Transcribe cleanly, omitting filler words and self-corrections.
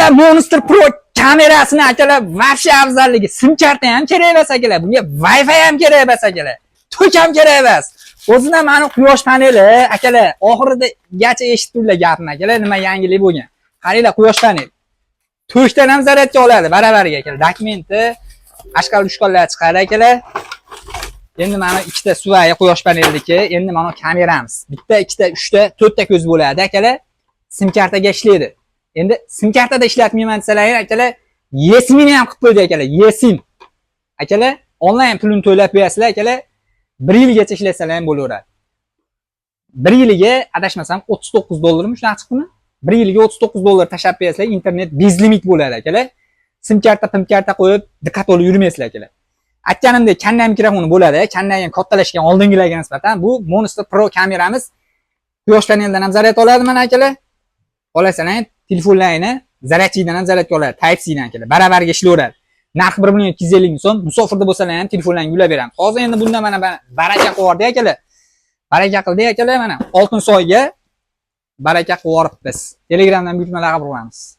akalar Monster Pro kamerasini akalar вообще afzalligi. Sim karta ham kerak emas akalar. Bunga Wi-Fi ham kerak emas akalar. Tok ham kerak emas. O'zidan mana quyosh paneli akalar oxirida gacha eshitdilar gapni akalar, nima yangilik bo'lgan. Qaranglar quyosh paneli. To'shdan ham zaryadga oladi baravariga akalar. Dokumenti ashqal-ushqallar chiqadi akalar. Endi mana ikkita suvaya quyosh paneldiki, endi mana kameramiz. Bitta, ikkita, uchta, to'rtta ko'z bo'ladi akalar. Sim kartaga ishlaydi. Endi sim kartada ishlatmayman desalar akalar, eSIMni ham qilib qo'ydi akalar. eSIM. Akalar, onlayn pulini to'lab qo'yasizlar akalar. 1 yilgacha ishlatsalar ham bo'laveradi. 1 yiliga adashmasam $39 shunaqa chiqdimi? 1 yiliga $39 tashab qo'yasizlar, internet bez limit bo'ladi akalar. Sim karta, pim karta qo'yib, diqqat olib yurmaysizlar akalar. Aytganimdek, kanal mikrofoni bo'ladi. Kanaldan kattalashgan oldingilarga nisbatan bu Monster Pro kameramiz quyosh panelidan ham zaryad oladi mana akalar. Olasanlar, telefonlaringni zaryadchidan ham zaryadga oladi, Type-C dan akalar. Baravarga ishlayveradi. Narxi 1.250.000 so'm. Musofirda bo'lsalar ham telefonlaringni ulab beramiz. Hozir endi bunda mana baraka qilib akalar. Baraka qildik akalar mana Oltinsoyga baraka qilib yoribmiz. Telegramdan buyurtmalar qabul qilamiz.